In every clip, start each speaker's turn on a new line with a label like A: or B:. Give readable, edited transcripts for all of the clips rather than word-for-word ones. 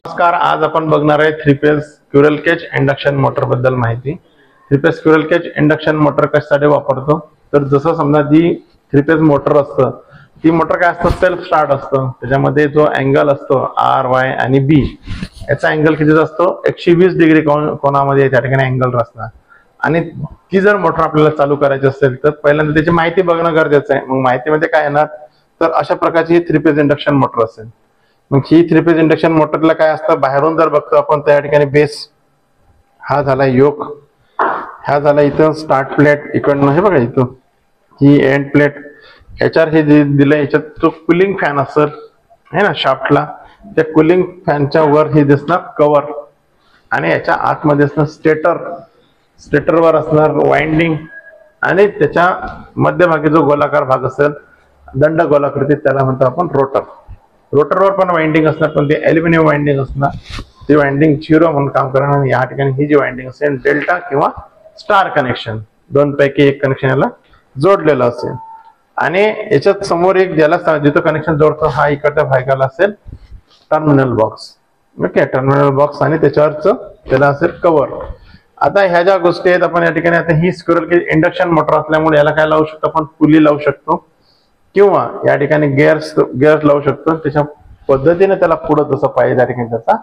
A: नमस्कार, आज आपण बघणार आहे 3 phase squirrel cage induction motor बद्दल माहिती। 3 phase squirrel cage induction motor कशासाठी वापरतो तर जसं समजा जी 3 फेज मोटर असतं ती मोटर काय असतं, सेल्फ स्टार्ट असतं। त्याच्यामध्ये जो अँगल असतो आर वाय आणि बी याचा अँगल किती असतो 120 डिग्री कोणामध्ये त्या ठिकाणी अँगल असणार। आणि ती जर मोटर आपल्याला चालू करायची असेल तर पहिल्यांदा त्याची माहिती बघणं गरजेचं आहे। मग माहितीमध्ये काय येणार तर अशा प्रकारची ही 3 फेज इंडक्शन मोटर असेल। मग ही 3 फेज इंडक्शन मोटरला काय असतं, बाहेरून जर बघतो आपण त्या ठिकाणी बेस हा झाला योक, हा झाला इथं स्टार्ट प्लेट, इकडनं हे बघा इथं ही एंड प्लेट, याच्यावर हे जे दिलंय याच्यात तो कूलिंग फॅन असेल है ना शाफ्टला, त्या कूलिंग फॅनच्या वर हे दिसणार कव्हर आणि याच्या आतमध्ये असणार स्टेटर, स्टेटरवर असणार वाइंडिंग आणि त्याच्या मध्यभागी जो गोलाकार भाग असेल दंड गोलाकृती त्याला म्हणतो आपण रोटर। रोटरवर पण वाइंडिंग असणार पण ते ॲल्युमिनियम वाइंडिंग असणार, ती वाइंडिंग 0 म्हणून काम करणार। आणि या ठिकाणी ही जी वाइंडिंग असेल डेल्टा किंवा स्टार कनेक्शन, दोन पैकी एक कनेक्शन याला जोडलेलं असेल। आणि याच्यात समोर एक ज्याला जिथं कनेक्शन जोडतो हा इकडच्या भागाला असेल terminal box, okay terminal box आणि त्याच्यावरच त्याला असेल कव्हर। आता ह्या ज्या गोष्टी आहेत आपण या ठिकाणी, आता ही स्क्विरल केज इंडक्शन मोटर असल्यामुळे याला काय लावू शकतो आपण, पुली लावू शकतो किंवा या ठिकाणी गेअर्स लावू शकतो। त्याच्या पद्धतीने त्याला पुढे जसं पाहिजे त्या ठिकाणी त्याचा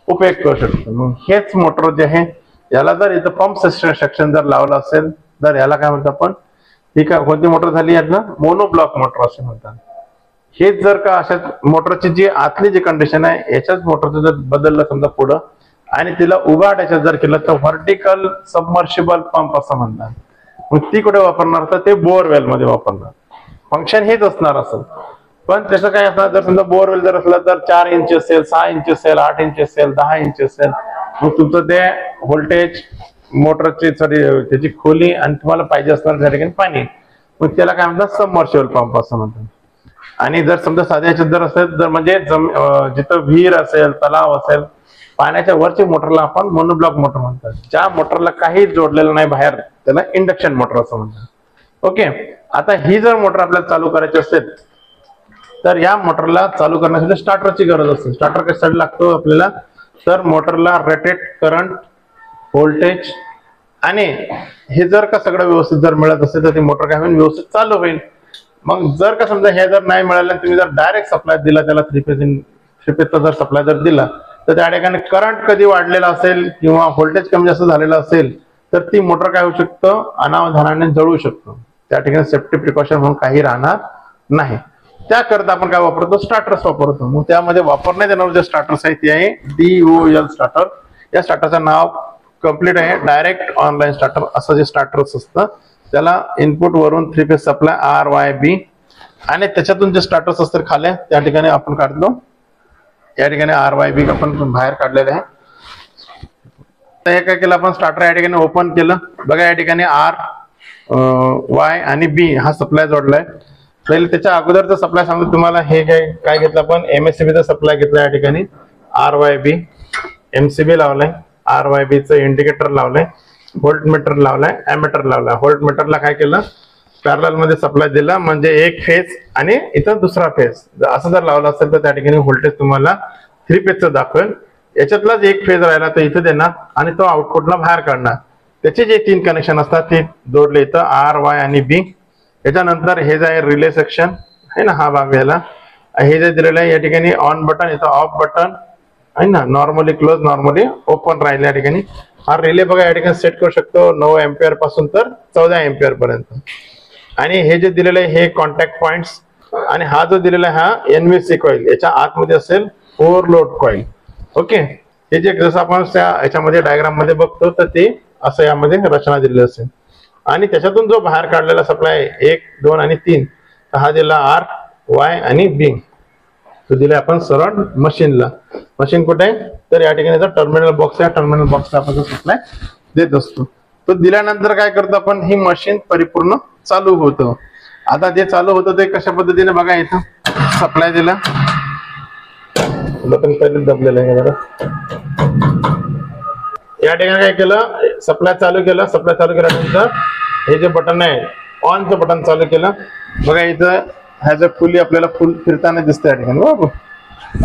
A: उपयोग करू शकतो। मग हेच मोटर जे आहे याला जर इथं पंप सेक्शन जर लावलं असेल तर याला काय म्हणतो आपण, ही का कोणती मोटर झाली यातला मोनोब्लॉक मोटर असे म्हणतात। हेच जर का अशा मोटरची जी आतली जी कंडिशन आहे याच्याच मोटरचं जर बदललं समजा पुढं आणि तिला उघाड याच्यात जर केलं तर व्हर्टिकल सबमर्शिबल पंप असं म्हणतात। मग ती कुठे वापरणार तर ते बोअरवेल मध्ये वापरणार, फंक्शन हेच असणार असेल। पण त्याचं काय असणार जर समजा बोअरवेल जर असला तर 4 इंच असेल, 6 इंच असेल, 8 इंच असेल, 10 इंच असेल, मग तुमचं ते व्होल्टेज मोटरची त्याची खोली आणि तुम्हाला पाहिजे असणार त्या ठिकाणी पाणी, मग त्याला काय म्हणतात सबमर्शिबल पंप असं म्हणतात। आणि जर समजा साध्या ह्याच्यात जर असेल तर म्हणजे जिथं विहीर असेल, तलाव असेल, पाण्याच्या वरची मोटरला आपण मोनोब्लॉक मोटर म्हणतात। ज्या मोटरला काही जोडलेलं नाही बाहेर त्याला इंडक्शन मोटर असं म्हणतात। ओके, आता ही जर मोटर आपल्याला चालू करायची असेल तर या मोटरला चालू करण्यासाठी स्टार्टरची गरज असते। स्टार्टर कशासाठी लागतो आपल्याला तर मोटरला रेटेड करंट, व्होल्टेज आणि हे जर का सगळं व्यवस्थित जर मिळत असेल तर ती मोटर काय होईल व्यवस्थित चालू होईल। मग जर का समजा हे जर नाही मिळालं तुम्ही जर डायरेक्ट सप्लाय दिला त्याला 3 फेजचा जर सप्लाय जर दिला तर त्या ठिकाणी करंट कधी वाढलेला असेल किंवा व्होल्टेज कमी जास्त झालेला असेल तर ती मोटर काय होऊ शकतं अनावधानाने जळू शकतो। त्या ठिकाणी सेफ्टी प्रिकॉशन म्हणून काही राहणार नाही। त्याकरता आपण काय वापरतो स्टार्टर्स वापरतो। मग त्यामध्ये वापरण्यात येणारे जे स्टार्टर्स आहे ते आहे DOL स्टार्टर। या स्टार्टरचं नाव कंप्लीट आहे डायरेक्ट ऑनलाईन स्टार्टर असं जे स्टार्टर्स असतं त्याला इनपुट वरून 3 फेज सप्लाय RYB आणि त्याच्यातून जे स्टार्टर्स असतात खाली त्या ठिकाणी आपण काढतो। या ठिकाणी RYB आपण बाहेर काढलेले आहे। तर हे काय केलं आपण स्टार्टर या ठिकाणी ओपन केलं, बघा या ठिकाणी RY आणि B हा सप्लाय जोडलाय। पहिले त्याच्या अगोदरचा सप्लाय सांगतो तुम्हाला, हे काय घेतलं आपण MSCB चा सप्लाय घेतला, या ठिकाणी RYB MCB लावलाय, RYB चं इंडिकेटर लावलंय, व्होल्ट मीटर लावलाय, एमीटर लावलाय। व्होल्ट मीटरला काय केलं पॅरलल मध्ये सप्लाय दिला म्हणजे एक फेज आणि इथं दुसरा फेज, असं जर लावलं असेल तर त्या ठिकाणी व्होल्टेज तुम्हाला 3 फेजचं दाखवेल। याच्यातलाच एक फेज राहिला तर इथं देणार आणि तो आउटपुटला बाहेर काढणार। त्याचे जे 3 कनेक्शन असतात ते जोडले इथं RY आणि B। त्याच्यानंतर हे जे आहे रिले सेक्शन आहे ना, हा भाग याला हे जे दिलेलं आहे या ठिकाणी ऑन बटन, इथं ऑफ बटन आहे ना, नॉर्मली क्लोज नॉर्मली ओपन राहिले। या ठिकाणी हा रिले बघा या ठिकाणी सेट करू शकतो 9 एम्पियर पासून तर 14 एम्पियर पर्यंत। आणि हे जे दिलेलं आहे हे कॉन्टॅक्ट पॉइंट्स आणि हा जो दिलेला आहे हा NVC कॉइल, याच्या आतमध्ये असेल ओव्हरलोड कॉइल। ओके, हे जे जसं आपण याच्यामध्ये डायग्राम मध्ये बघतो तर ते असं यामध्ये रचना दिलेली असेल। आणि त्याच्यातून जो बाहेर काढलेला सप्लाय 1, 2 आणि 3 तर हा दिला RY आणि B, तो दिला आपण सरळ मशीनला। मशीन कुठे आहे तर या ठिकाणी टर्मिनल बॉक्स आहे, टर्मिनल बॉक्सला आपण सप्लाय देत असतो। तो दिल्यानंतर काय करतो आपण, ही मशीन परिपूर्ण चालू होतं। आता जे चालू होतं ते कशा पद्धतीने बघा, इथं सप्लाय दिला, बटन पहिले दबलेलं आहे जरा, या ठिकाणी काय केलं सप्लाय चालू केलं। सप्लाय चालू केल्यानंतर हे जे बटन आहे ऑनचं बटन चालू केलं, बघा इथं ह्याचं फुली आपल्याला फुल फिरताना दिसतं या ठिकाणी बरोबर।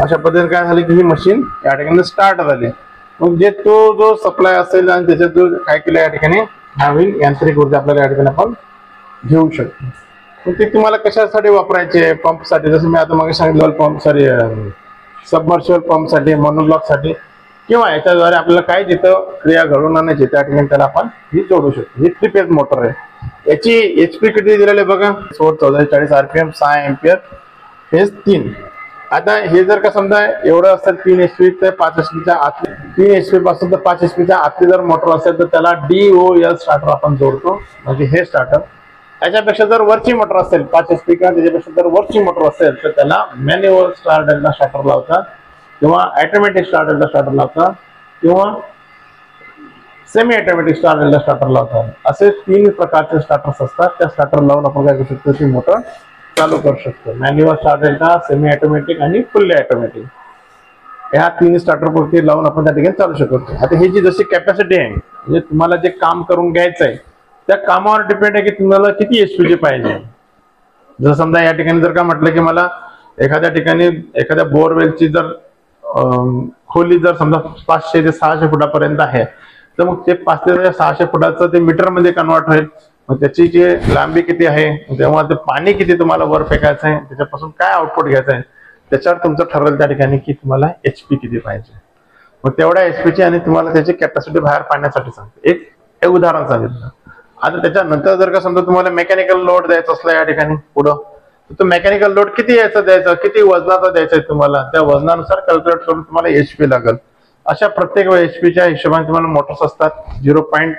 A: अशा पद्धतीने काय झालं की ही मशीन या ठिकाणी स्टार्ट झाली. मग जे तो जो सप्लाय असेल आणि त्याच्यात जो काय केलं या ठिकाणी नवीन यांत्रिक ऊर्जा आपल्याला या ठिकाणी आपण घेऊ शकतो. मग ते तुम्हाला कशासाठी वापरायचे, पंपसाठी, जसं मी आता मागे सांगितलं पंप सॉरी सबमर्शिबल पंपसाठी, मोनोब्लॉकसाठी, किंवा याच्याद्वारे आपल्याला काय जिथं क्रिया घडवून आणायची त्या ठिकाणी त्याला आपण ही जोडू शकतो. ही 3 फेज मोटर आहे. याची HP किती दिलेली आहे बघा, 1440 RPM, 6 एंपियर, फेज 3. आता हे जर का समजा एवढं असेल 3 HP तर 5 HP आत, 3 HP पासून तर 5 HP आतली जर मोटर असेल तर त्याला DOL स्टार्टर आपण जोडतो, म्हणजे हे स्टार्टर. याच्यापेक्षा जर वरची मोटर असेल 5 HP किंवा त्याच्यापेक्षा जर वरची मोटर असेल तर त्याला मॅन्युअल स्टार्टर लावतात, किंवा ऑटोमॅटिक स्टार्टर लावतात, किंवा सेमी ऑटोमॅटिक स्टार्टर लावतात. असे 3 प्रकारचे स्टार्टर्स असतात. त्या स्टार्टर लावून आपण काय करू शकतो, ती मोटर चालू करू शकतो. मॅन्युअल स्टार्टर, सेमी ऑटोमॅटिक आणि फुल्ली ऑटोमॅटिक, ह्या 3 स्टार्टर वरती लावून आपण त्या ठिकाणी चालू शकतो. आता ही जी जशी कॅपॅसिटी आहे, म्हणजे तुम्हाला जे काम करून घ्यायचं आहे त्या कामावर डिपेंड आहे की तुम्हाला किती HP पाहिजे. जर समजा या ठिकाणी जर का म्हटलं की मला एखाद्या ठिकाणी एखाद्या बोरवेलची जर खोली जर समजा 500 ते 600 फुटापर्यंत आहे, तर मग ते 500 ते 600 फुटाचं ते मीटर मध्ये कन्वर्ट होईल. मग त्याची जी लांबी किती आहे, तेव्हा ते पाणी किती तुम्हाला वर फेकायचं आहे, त्याच्यापासून काय आउटपुट घ्यायचं आहे, त्याच्यावर तुमचं ठरवेल त्या ठिकाणी की तुम्हाला HP किती पाहिजे. मग तेवढ्या HP आणि तुम्हाला त्याची कॅपॅसिटी बाहेर पाडण्यासाठी सांगते. एक उदाहरण सांगितलं. आता त्याच्यानंतर जर का समजा तुम्हाला मेकॅनिकल लोड द्यायचा असला या ठिकाणी पुढं, तो मेकॅनिकल लोड किती याचा द्यायचा, किती वजनाचा द्यायचा आहे तुम्हाला, त्या वजनानुसार कॅल्क्युलेट करून तुम्हाला HP लागेल. अशा प्रत्येक HPच्या हिशोबाने तुम्हाला मोटर्स असतात. 0.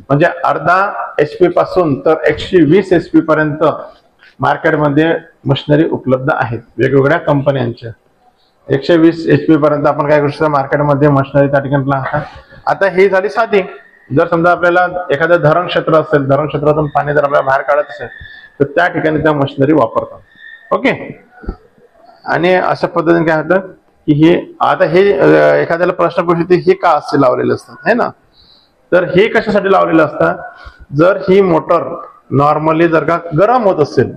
A: म्हणजे अर्धा HP पासून तर 120 HP पर्यंत मार्केटमध्ये मशिनरी उपलब्ध आहेत वेगवेगळ्या कंपन्यांच्या. 120 HP पर्यंत आपण काय करू शकतो, मार्केटमध्ये मशिनरी त्या ठिकाणी लागतात. आता ही झाली साधी. जर समजा आपल्याला एखादं धरण क्षेत्र असेल, धरण क्षेत्रातून पाणी जर आपल्याला बाहेर काढत असेल तर त्या ठिकाणी त्या मशिनरी वापरतात. ओके. आणि अशा पद्धतीने काय होतं की हे आता हे एखाद्याला प्रश्न पडतो हे का असे लावलेले असतात है ना. तर हे कशासाठी लावलेलं असतं, जर ही मोटर नॉर्मली जर का गरम होत असेल,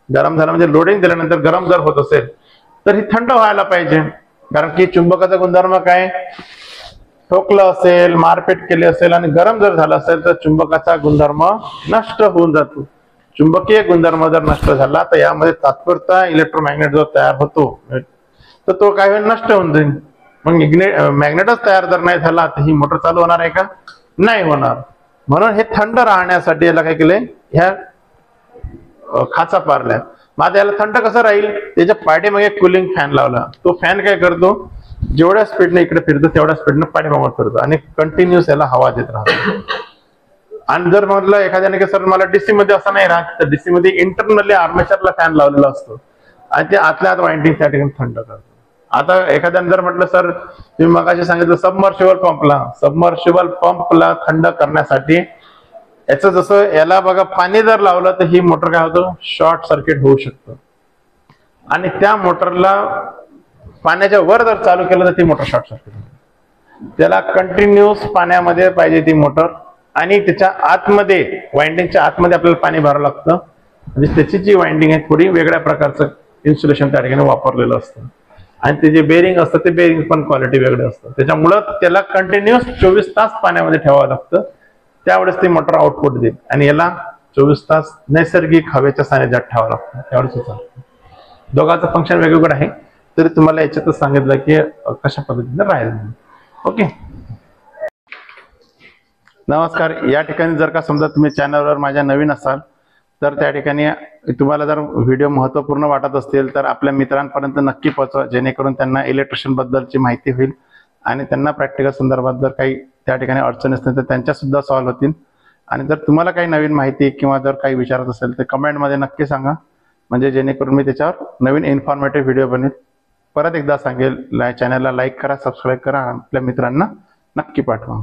A: गरम झालं म्हणजे लोडिंग दिल्यानंतर गरम जर होत असेल तर ही थंड व्हायला पाहिजे. कारण की चुंबकाचा गुणधर्म काय, ठोकलं असेल, मारपेट केली असेल आणि गरम जर झालं असेल तर चुंबकाचा गुणधर्म नष्ट होऊन जातो. चुंबकीय गुणधर्म जर नष्ट झाला तर यामध्ये तात्पुरता इलेक्ट्रोमॅग्नेट जो तयार होतो तर तो काय होईल, नष्ट होऊन जाईल. मग मॅग्नेटच तयार जर नाही झाला तर ही मोटर चालू होणार आहे का, नाही होणार. म्हणून हे थंड राहण्यासाठी याला काय केलंय, ह्या खाचा पारल्या. मग आता याला थंड कसं राहील, त्याच्या पाठीमागे कूलिंग फॅन लावला. तो फॅन काय करतो, जेवढ्या स्पीडने इकडे फिरतो तेवढ्या स्पीडने पाठीमागे फिरतो आणि कंटिन्युअस याला हवा देत राहतो. आणि जर म्हटलं एखाद्याने की सर मला DC मध्ये असं नाही राहत, तर DC मध्ये इंटरनली आर्मेचरला फॅन लावलेला असतो आणि ते आतल्या आत वाइंडिंग त्या ठिकाणी थंड करतो. आता एखाद्याने जर म्हटलं सर तुम्ही मगाशी सांगितलं सबमर्शिबल पंपला थंड करण्यासाठी याचं जसं याला बघा पाणी जर लावलं तर ही मोटर काय होतं, शॉर्ट सर्किट होऊ शकतं. आणि त्या मोटरला पाण्याच्या वर जर चालू केलं तर ती मोटर शॉर्ट सर्किट होते. त्याला कंटिन्युअस पाण्यामध्ये पाहिजे ती मोटर आणि त्याच्या आतमध्ये वाइंडिंगच्या आतमध्ये आपल्याला पाणी भरावं लागतं. म्हणजे त्याची जी वाइंडिंग आहे थोडी वेगळ्या प्रकारचं इन्सुलेशन त्या ठिकाणी वापरलेलं असतं आणि ते जे बेरिंग असतं ते बेरिंग पण क्वालिटी वेगळे असतं. त्याच्यामुळं त्याला कंटिन्युअस 24 तास पाण्यामध्ये ठेवावं लागतं, त्यावेळेस ती मोटर आउटपुट देईल. आणि याला 24 तास नैसर्गिक हवेच्या सानिध्यात ठेवावं लागतं, त्यावेळेस चालतं. दोघांचं फंक्शन वेगवेगळं आहे, तरी तुम्हाला याच्यातच सांगितलं की कशा पद्धतीने राहील. ओके. नमस्कार. या ठिकाणी जर का समजा तुम्ही चॅनलवर माझ्या नवीन असाल तर त्या ठिकाणी तुम्हाला जर व्हिडिओ महत्त्वपूर्ण वाटत असतील तर आपल्या मित्रांपर्यंत नक्की पोहोचवा, जेणेकरून त्यांना इलेक्ट्रिशियन बद्दलची माहिती होईल आणि त्यांना प्रॅक्टिकल संदर्भात जर काही त्या ठिकाणी अडचणी असतील तर त्यांच्या सुद्धा सॉल्व्ह होतील. आणि जर तुम्हाला काही नवीन माहिती किंवा जर काही विचारत असेल तर कमेंटमध्ये नक्की सांगा, म्हणजे जेणेकरून मी त्याच्यावर नवीन इन्फॉर्मेटिव्ह व्हिडिओ बनवेल. परत एकदा सांगेल, चॅनलला लाईक करा, सबस्क्राईब करा, आपल्या मित्रांना नक्की पाठवा.